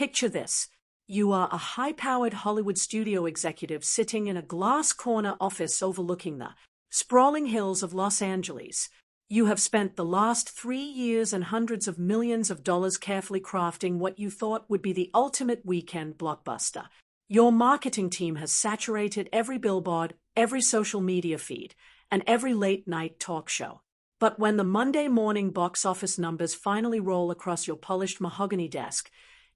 Picture this. You are a high-powered Hollywood studio executive sitting in a glass corner office overlooking the sprawling hills of Los Angeles. You have spent the last 3 years and hundreds of millions of dollars carefully crafting what you thought would be the ultimate weekend blockbuster. Your marketing team has saturated every billboard, every social media feed, and every late-night talk show. But when the Monday morning box office numbers finally roll across your polished mahogany desk,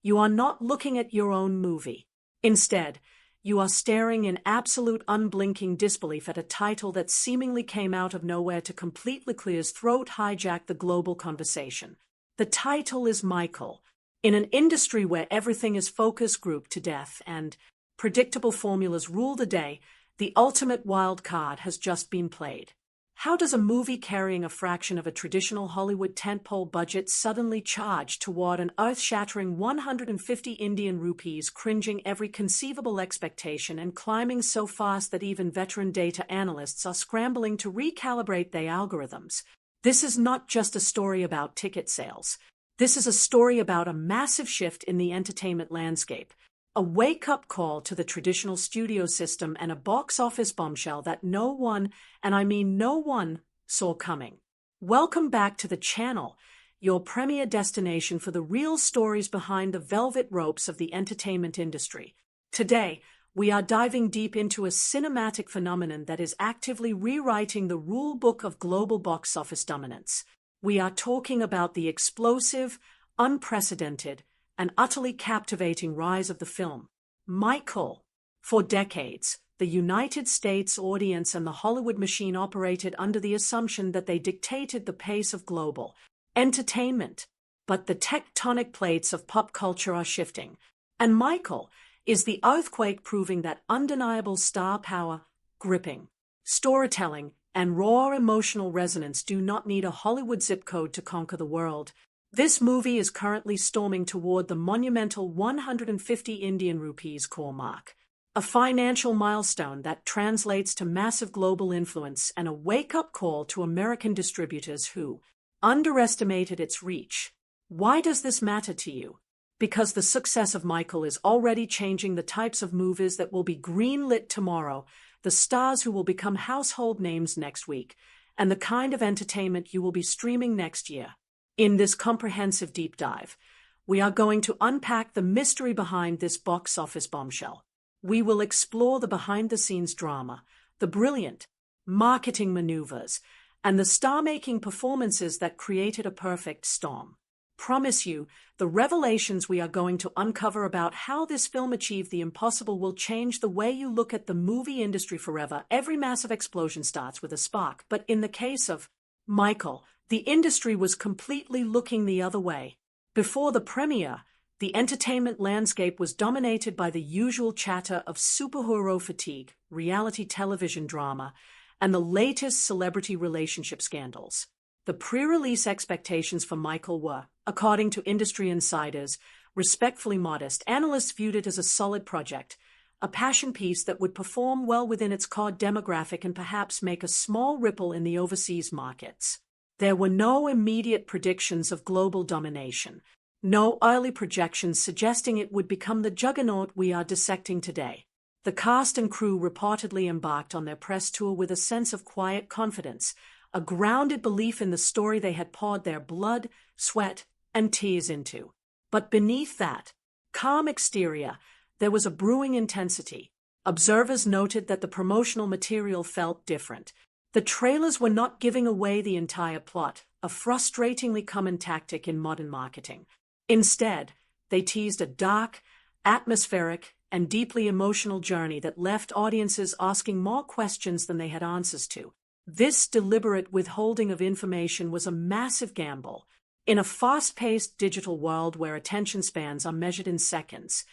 you are not looking at your own movie. Instead, you are staring in absolute unblinking disbelief at a title that seemingly came out of nowhere to completely clear's throat, hijack the global conversation. The title is Michael. In an industry where everything is focus grouped to death and predictable formulas rule the day, the ultimate wild card has just been played. How does a movie carrying a fraction of a traditional Hollywood tentpole budget suddenly charge toward an earth-shattering 150 Indian rupees, cringing every conceivable expectation and climbing so fast that even veteran data analysts are scrambling to recalibrate their algorithms? This is not just a story about ticket sales. This is a story about a massive shift in the entertainment landscape, a wake-up call to the traditional studio system, and a box office bombshell that no one, and I mean no one, saw coming. Welcome back to the channel, your premier destination for the real stories behind the velvet ropes of the entertainment industry. Today, we are diving deep into a cinematic phenomenon that is actively rewriting the rule book of global box office dominance. We are talking about the explosive, unprecedented, and utterly captivating rise of the film, Michael. For decades, the United States audience and the Hollywood machine operated under the assumption that they dictated the pace of global entertainment. But the tectonic plates of pop culture are shifting, and Michael is the earthquake proving that undeniable star power, gripping storytelling, and raw emotional resonance do not need a Hollywood zip code to conquer the world. This movie is currently storming toward the monumental 150 Indian rupees core mark, a financial milestone that translates to massive global influence and a wake-up call to American distributors who underestimated its reach. Why does this matter to you? Because the success of Michael is already changing the types of movies that will be greenlit tomorrow, the stars who will become household names next week, and the kind of entertainment you will be streaming next year. In this comprehensive deep dive, we are going to unpack the mystery behind this box office bombshell. We will explore the behind-the-scenes drama, the brilliant marketing maneuvers, and the star-making performances that created a perfect storm. Promise you, the revelations we are going to uncover about how this film achieved the impossible will change the way you look at the movie industry forever. Every massive explosion starts with a spark, but in the case of Michael, the industry was completely looking the other way. Before the premiere, the entertainment landscape was dominated by the usual chatter of superhero fatigue, reality television drama, and the latest celebrity relationship scandals. The pre-release expectations for Michael were, according to industry insiders, respectfully modest. Analysts viewed it as a solid project, a passion piece that would perform well within its core demographic and perhaps make a small ripple in the overseas markets. There were no immediate predictions of global domination, no early projections suggesting it would become the juggernaut we are dissecting today. The cast and crew reportedly embarked on their press tour with a sense of quiet confidence, a grounded belief in the story they had poured their blood, sweat, and tears into. But beneath that calm exterior, there was a brewing intensity. Observers noted that the promotional material felt different. The trailers were not giving away the entire plot, a frustratingly common tactic in modern marketing. Instead, they teased a dark, atmospheric, and deeply emotional journey that left audiences asking more questions than they had answers to. This deliberate withholding of information was a massive gamble. In a fast-paced digital world where attention spans are measured in seconds,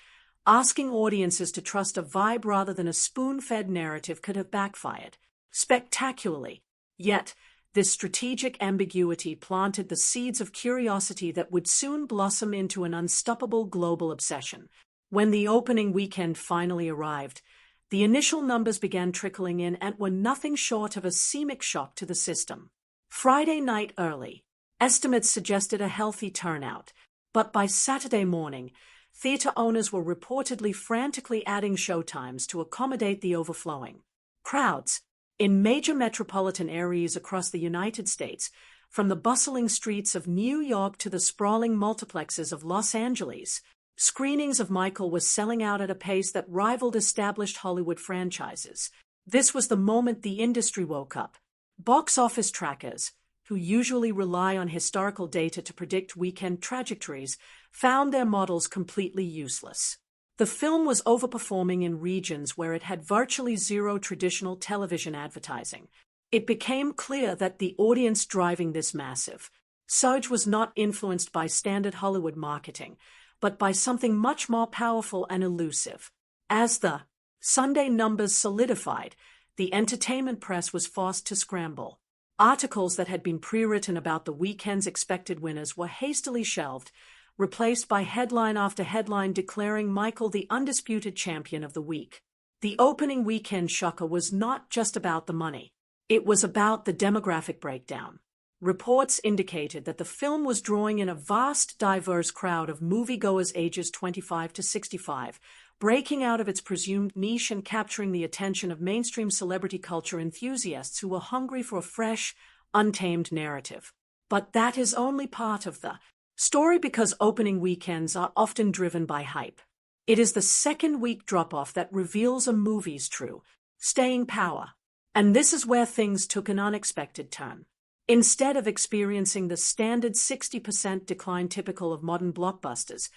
asking audiences to trust a vibe rather than a spoon-fed narrative could have backfired spectacularly. Yet, this strategic ambiguity planted the seeds of curiosity that would soon blossom into an unstoppable global obsession. When the opening weekend finally arrived, the initial numbers began trickling in and were nothing short of a seismic shock to the system. Friday night early, estimates suggested a healthy turnout, but by Saturday morning, theater owners were reportedly frantically adding showtimes to accommodate the overflowing crowds. In major metropolitan areas across the United States, from the bustling streets of New York to the sprawling multiplexes of Los Angeles, screenings of Michael was selling out at a pace that rivaled established Hollywood franchises. This was the moment the industry woke up. Box office trackers, who usually rely on historical data to predict weekend trajectories, found their models completely useless. The film was overperforming in regions where it had virtually zero traditional television advertising. It became clear that the audience driving this massive surge was not influenced by standard Hollywood marketing, but by something much more powerful and elusive. As the Sunday numbers solidified, the entertainment press was forced to scramble. Articles that had been pre-written about the weekend's expected winners were hastily shelved, replaced by headline after headline declaring Michael the undisputed champion of the week. The opening weekend shocker was not just about the money. It was about the demographic breakdown. Reports indicated that the film was drawing in a vast, diverse crowd of moviegoers ages 25 to 65, breaking out of its presumed niche and capturing the attention of mainstream celebrity culture enthusiasts who were hungry for a fresh, untamed narrative. But that is only part of the story, because opening weekends are often driven by hype. It is the second-week drop-off that reveals a movie's true staying power. And this is where things took an unexpected turn. Instead of experiencing the standard 60% decline typical of modern blockbusters,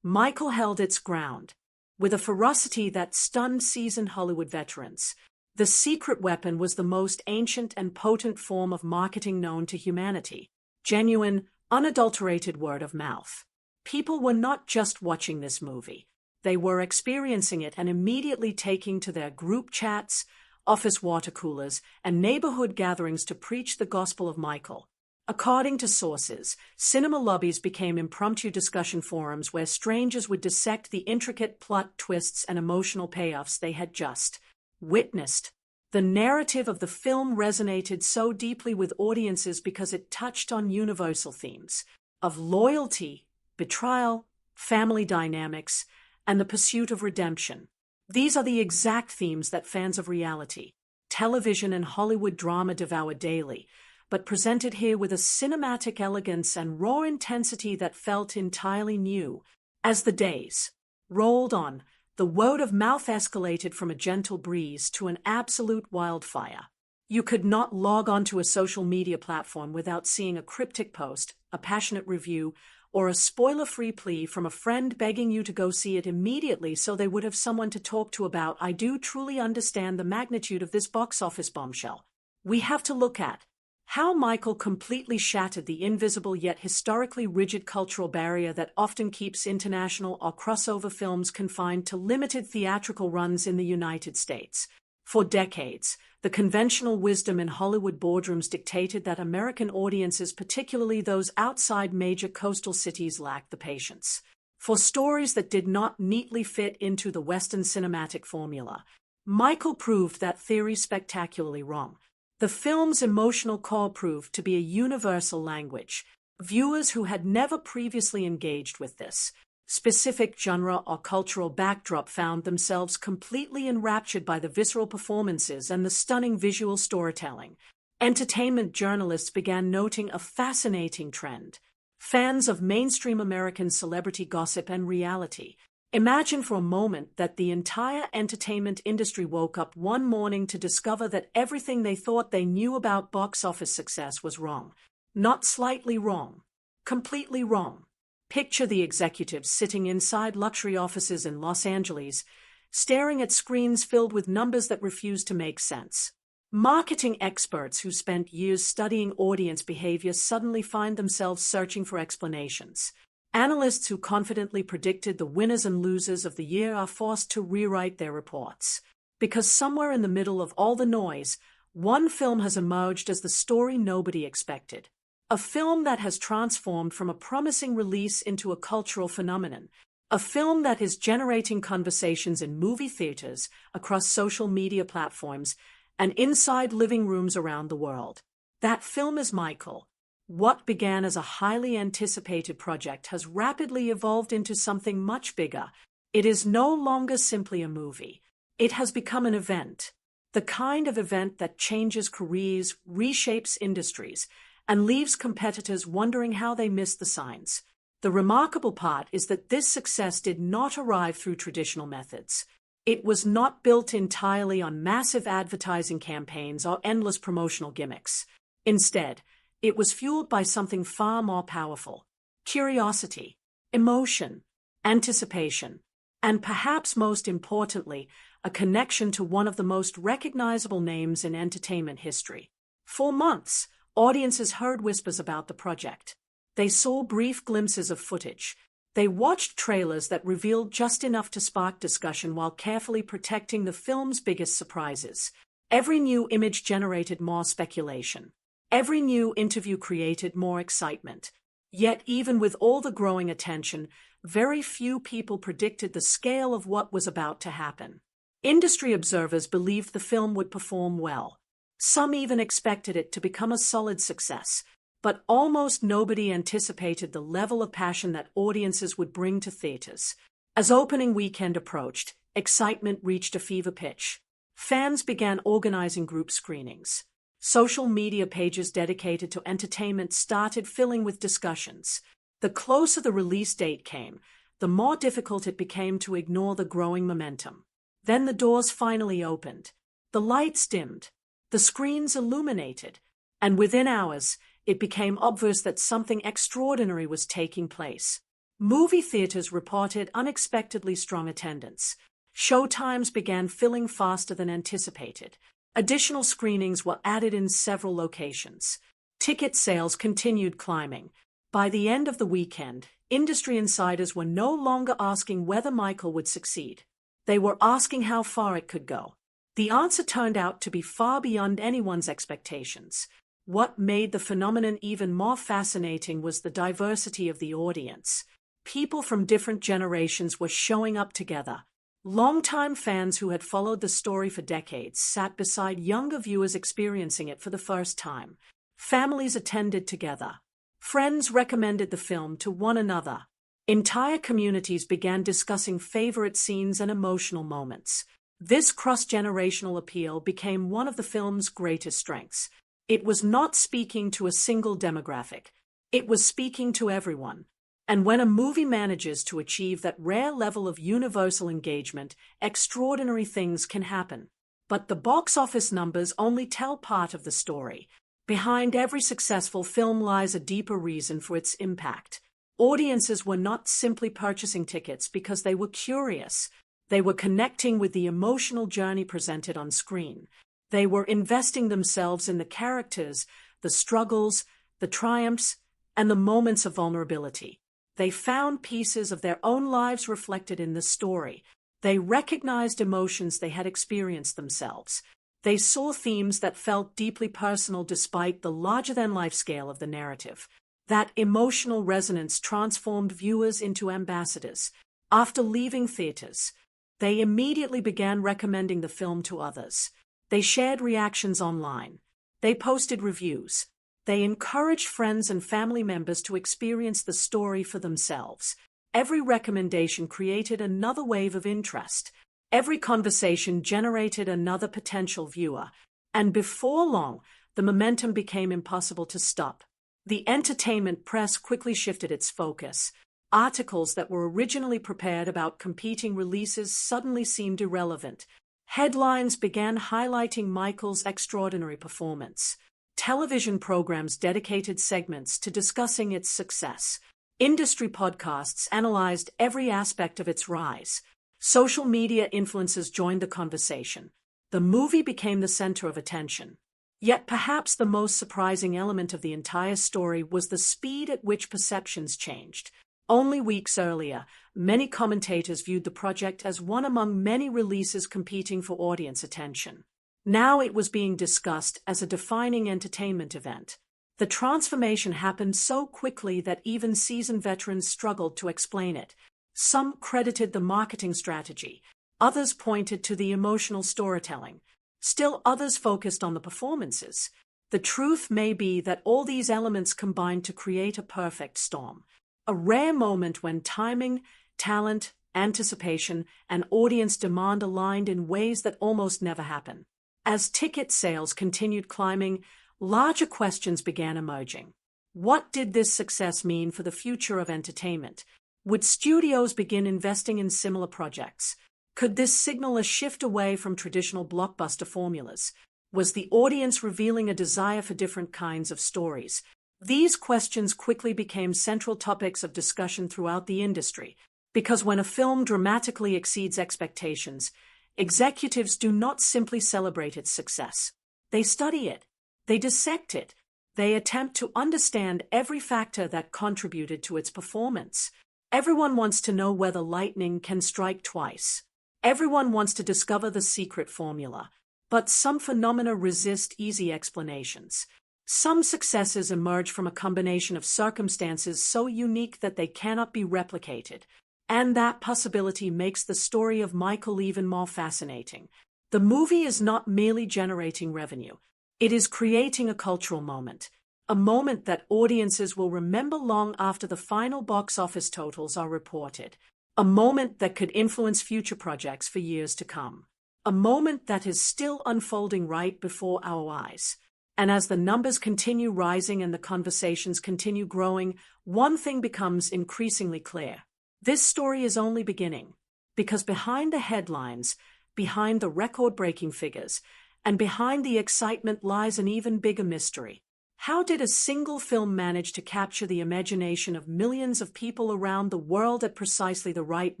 Michael held its ground. With a ferocity that stunned seasoned Hollywood veterans, the secret weapon was the most ancient and potent form of marketing known to humanity: genuine, unadulterated word of mouth. People were not just watching this movie. They were experiencing it and immediately taking to their group chats, office water coolers, and neighborhood gatherings to preach the gospel of Michael. According to sources, cinema lobbies became impromptu discussion forums where strangers would dissect the intricate plot twists and emotional payoffs they had just witnessed. The narrative of the film resonated so deeply with audiences because it touched on universal themes of loyalty, betrayal, family dynamics, and the pursuit of redemption. These are the exact themes that fans of reality, television, and Hollywood drama devour daily, but presented here with a cinematic elegance and raw intensity that felt entirely new. As the days rolled on, the word of mouth escalated from a gentle breeze to an absolute wildfire. You could not log onto a social media platform without seeing a cryptic post, a passionate review, or a spoiler-free plea from a friend begging you to go see it immediately so they would have someone to talk to about. I do truly understand the magnitude of this box office bombshell. We have to look at how Michael completely shattered the invisible yet historically rigid cultural barrier that often keeps international or crossover films confined to limited theatrical runs in the United States. For decades, the conventional wisdom in Hollywood boardrooms dictated that American audiences, particularly those outside major coastal cities, lacked the patience for stories that did not neatly fit into the Western cinematic formula. Michael proved that theory spectacularly wrong. The film's emotional core proved to be a universal language. Viewers who had never previously engaged with this specific genre or cultural backdrop found themselves completely enraptured by the visceral performances and the stunning visual storytelling. Entertainment journalists began noting a fascinating trend. Fans of mainstream American celebrity gossip and reality. Imagine for a moment that the entire entertainment industry woke up one morning to discover that everything they thought they knew about box office success was wrong. Not slightly wrong. Completely wrong. Picture the executives sitting inside luxury offices in Los Angeles, staring at screens filled with numbers that refuse to make sense. Marketing experts who spent years studying audience behavior suddenly find themselves searching for explanations. Analysts who confidently predicted the winners and losers of the year are forced to rewrite their reports. Because somewhere in the middle of all the noise, one film has emerged as the story nobody expected. A film that has transformed from a promising release into a cultural phenomenon. A film that is generating conversations in movie theaters, across social media platforms, and inside living rooms around the world. That film is Michael. What began as a highly anticipated project has rapidly evolved into something much bigger. It is no longer simply a movie. It has become an event. The kind of event that changes careers, reshapes industries, and leaves competitors wondering how they missed the signs. The remarkable part is that this success did not arrive through traditional methods. It was not built entirely on massive advertising campaigns or endless promotional gimmicks. Instead, it was fueled by something far more powerful: curiosity, emotion, anticipation, and perhaps most importantly, a connection to one of the most recognizable names in entertainment history. For months, audiences heard whispers about the project. They saw brief glimpses of footage. They watched trailers that revealed just enough to spark discussion while carefully protecting the film's biggest surprises. Every new image generated more speculation. Every new interview created more excitement. Yet even with all the growing attention, very few people predicted the scale of what was about to happen. Industry observers believed the film would perform well. Some even expected it to become a solid success, but almost nobody anticipated the level of passion that audiences would bring to theaters. As opening weekend approached, excitement reached a fever pitch. Fans began organizing group screenings. Social media pages dedicated to entertainment started filling with discussions. The closer the release date came, the more difficult it became to ignore the growing momentum. Then the doors finally opened. The lights dimmed. The screens illuminated. And within hours, it became obvious that something extraordinary was taking place. Movie theaters reported unexpectedly strong attendance. Showtimes began filling faster than anticipated. Additional screenings were added in several locations. Ticket sales continued climbing. By the end of the weekend, industry insiders were no longer asking whether Michael would succeed. They were asking how far it could go. The answer turned out to be far beyond anyone's expectations. What made the phenomenon even more fascinating was the diversity of the audience. People from different generations were showing up together. Longtime fans who had followed the story for decades sat beside younger viewers experiencing it for the first time. Families attended together. Friends recommended the film to one another. Entire communities began discussing favorite scenes and emotional moments. This cross-generational appeal became one of the film's greatest strengths. It was not speaking to a single demographic. It was speaking to everyone. And when a movie manages to achieve that rare level of universal engagement, extraordinary things can happen. But the box office numbers only tell part of the story. Behind every successful film lies a deeper reason for its impact. Audiences were not simply purchasing tickets because they were curious. They were connecting with the emotional journey presented on screen. They were investing themselves in the characters, the struggles, the triumphs, and the moments of vulnerability. They found pieces of their own lives reflected in the story. They recognized emotions they had experienced themselves. They saw themes that felt deeply personal despite the larger-than-life scale of the narrative. That emotional resonance transformed viewers into ambassadors. After leaving theaters, they immediately began recommending the film to others. They shared reactions online. They posted reviews. They encouraged friends and family members to experience the story for themselves. Every recommendation created another wave of interest. Every conversation generated another potential viewer. And before long, the momentum became impossible to stop. The entertainment press quickly shifted its focus. Articles that were originally prepared about competing releases suddenly seemed irrelevant. Headlines began highlighting Michael's extraordinary performance. Television programs dedicated segments to discussing its success. Industry podcasts analyzed every aspect of its rise. Social media influencers joined the conversation. The movie became the center of attention. Yet perhaps the most surprising element of the entire story was the speed at which perceptions changed. Only weeks earlier, many commentators viewed the project as one among many releases competing for audience attention. Now it was being discussed as a defining entertainment event. The transformation happened so quickly that even seasoned veterans struggled to explain it. Some credited the marketing strategy. Others pointed to the emotional storytelling. Still others focused on the performances. The truth may be that all these elements combined to create a perfect storm. A rare moment when timing, talent, anticipation, and audience demand aligned in ways that almost never happen. As ticket sales continued climbing, larger questions began emerging. What did this success mean for the future of entertainment? Would studios begin investing in similar projects? Could this signal a shift away from traditional blockbuster formulas? Was the audience revealing a desire for different kinds of stories? These questions quickly became central topics of discussion throughout the industry, because when a film dramatically exceeds expectations, executives do not simply celebrate its success. They study it. They dissect it. They attempt to understand every factor that contributed to its performance. Everyone wants to know whether lightning can strike twice. Everyone wants to discover the secret formula. But some phenomena resist easy explanations. Some successes emerge from a combination of circumstances so unique that they cannot be replicated. And that possibility makes the story of Michael even more fascinating. The movie is not merely generating revenue. It is creating a cultural moment. A moment that audiences will remember long after the final box office totals are reported. A moment that could influence future projects for years to come. A moment that is still unfolding right before our eyes. And as the numbers continue rising and the conversations continue growing, one thing becomes increasingly clear. This story is only beginning. Because behind the headlines, behind the record-breaking figures, and behind the excitement lies an even bigger mystery. How did a single film manage to capture the imagination of millions of people around the world at precisely the right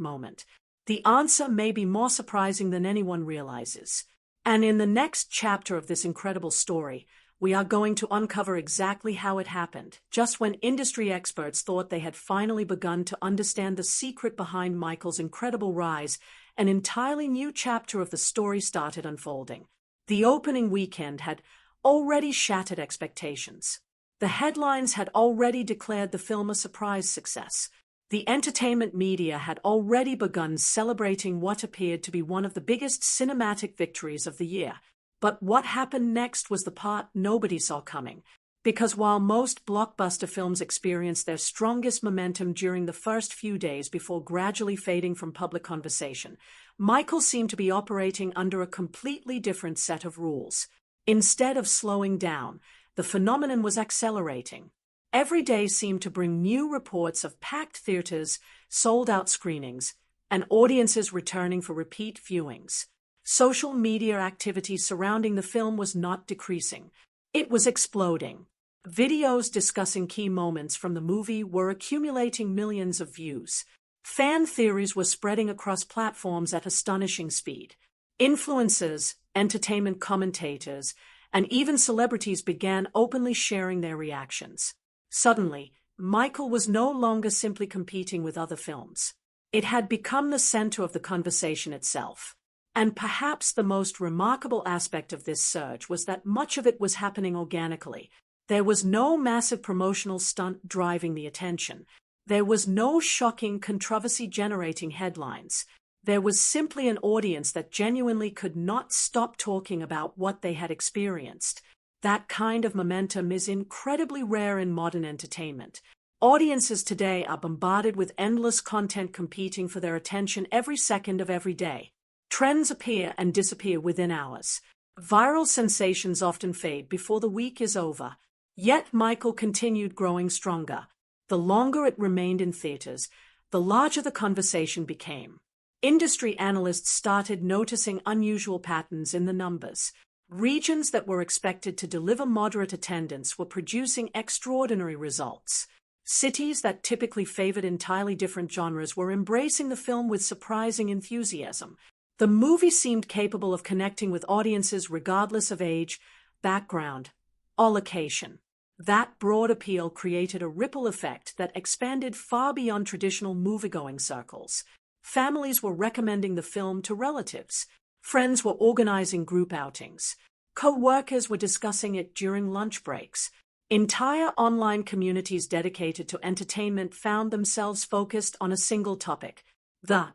moment? The answer may be more surprising than anyone realizes. And in the next chapter of this incredible story, we are going to uncover exactly how it happened, just when industry experts thought they had finally begun to understand the secret behind Michael's incredible rise. An entirely new chapter of the story started unfolding. The opening weekend had already shattered expectations. The headlines had already declared the film a surprise success. The entertainment media had already begun celebrating what appeared to be one of the biggest cinematic victories of the year. But what happened next was the part nobody saw coming. Because while most blockbuster films experienced their strongest momentum during the first few days before gradually fading from public conversation, Michael seemed to be operating under a completely different set of rules. Instead of slowing down, the phenomenon was accelerating. Every day seemed to bring new reports of packed theaters, sold-out screenings, and audiences returning for repeat viewings. Social media activity surrounding the film was not decreasing. It was exploding. Videos discussing key moments from the movie were accumulating millions of views. Fan theories were spreading across platforms at astonishing speed. Influencers, entertainment commentators, and even celebrities began openly sharing their reactions. Suddenly, Michael was no longer simply competing with other films. It had become the center of the conversation itself. And perhaps the most remarkable aspect of this surge was that much of it was happening organically. There was no massive promotional stunt driving the attention. There was no shocking controversy-generating headlines. There was simply an audience that genuinely could not stop talking about what they had experienced. That kind of momentum is incredibly rare in modern entertainment. Audiences today are bombarded with endless content competing for their attention every second of every day. Trends appear and disappear within hours. Viral sensations often fade before the week is over. Yet Michael continued growing stronger. The longer it remained in theaters, the larger the conversation became. Industry analysts started noticing unusual patterns in the numbers. Regions that were expected to deliver moderate attendance were producing extraordinary results. Cities that typically favored entirely different genres were embracing the film with surprising enthusiasm. The movie seemed capable of connecting with audiences regardless of age, background, or location. That broad appeal created a ripple effect that expanded far beyond traditional moviegoing circles. Families were recommending the film to relatives. Friends were organizing group outings. Co-workers were discussing it during lunch breaks. Entire online communities dedicated to entertainment found themselves focused on a single topic. The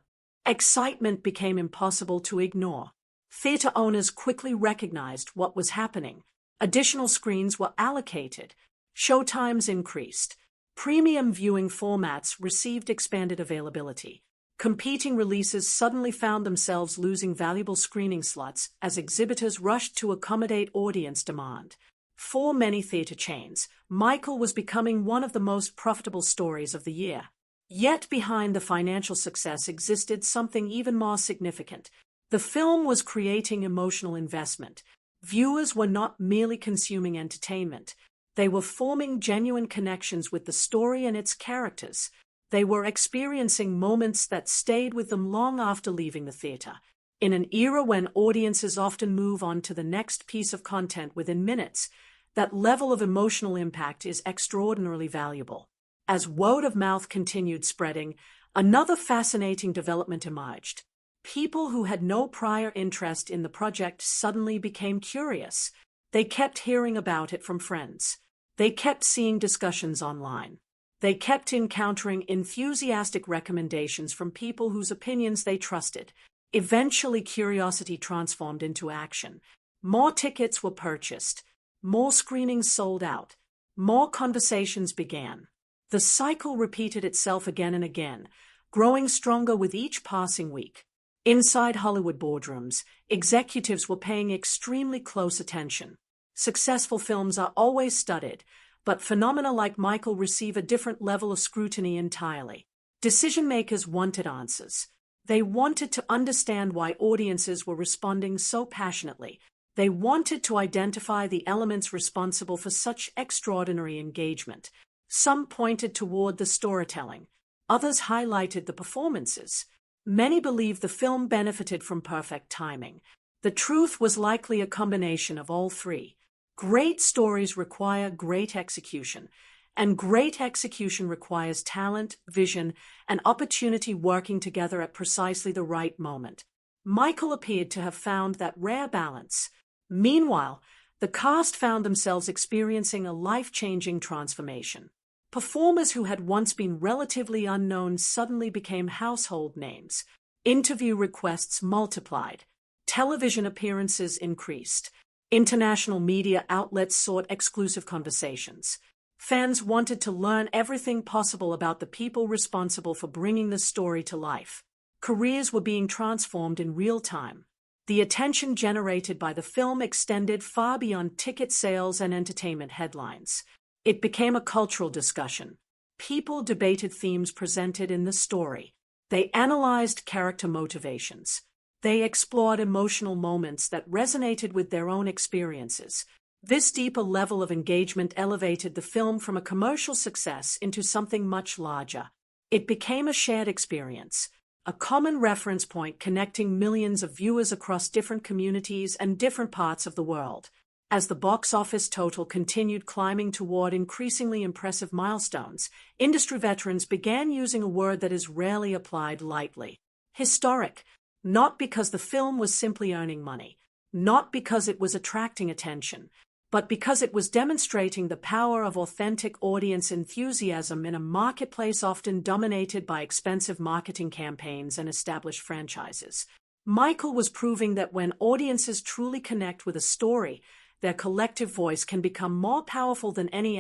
excitement became impossible to ignore. Theater owners quickly recognized what was happening. Additional screens were allocated. Showtimes increased. Premium viewing formats received expanded availability. Competing releases suddenly found themselves losing valuable screening slots as exhibitors rushed to accommodate audience demand. For many theater chains, Michael was becoming one of the most profitable stories of the year. Yet behind the financial success existed something even more significant. The film was creating emotional investment. Viewers were not merely consuming entertainment. They were forming genuine connections with the story and its characters. They were experiencing moments that stayed with them long after leaving the theater. In an era when audiences often move on to the next piece of content within minutes, that level of emotional impact is extraordinarily valuable. As word of mouth continued spreading, another fascinating development emerged. People who had no prior interest in the project suddenly became curious. They kept hearing about it from friends. They kept seeing discussions online. They kept encountering enthusiastic recommendations from people whose opinions they trusted. Eventually, curiosity transformed into action. More tickets were purchased. More screenings sold out. More conversations began. The cycle repeated itself again and again, growing stronger with each passing week. Inside Hollywood boardrooms, executives were paying extremely close attention. Successful films are always studied, but phenomena like Michael receive a different level of scrutiny entirely. Decision-makers wanted answers. They wanted to understand why audiences were responding so passionately. They wanted to identify the elements responsible for such extraordinary engagement. Some pointed toward the storytelling. Others highlighted the performances. Many believed the film benefited from perfect timing. The truth was likely a combination of all three. Great stories require great execution, and great execution requires talent, vision, and opportunity working together at precisely the right moment. Michael appeared to have found that rare balance. Meanwhile, the cast found themselves experiencing a life-changing transformation. Performers who had once been relatively unknown suddenly became household names. Interview requests multiplied. Television appearances increased. International media outlets sought exclusive conversations. Fans wanted to learn everything possible about the people responsible for bringing the story to life. Careers were being transformed in real time. The attention generated by the film extended far beyond ticket sales and entertainment headlines. It became a cultural discussion. People debated themes presented in the story. They analyzed character motivations. They explored emotional moments that resonated with their own experiences. This deeper level of engagement elevated the film from a commercial success into something much larger. It became a shared experience, a common reference point connecting millions of viewers across different communities and different parts of the world. As the box office total continued climbing toward increasingly impressive milestones, industry veterans began using a word that is rarely applied lightly: historic. Not because the film was simply earning money, not because it was attracting attention, but because it was demonstrating the power of authentic audience enthusiasm in a marketplace often dominated by expensive marketing campaigns and established franchises. Michael was proving that when audiences truly connect with a story, their collective voice can become more powerful than any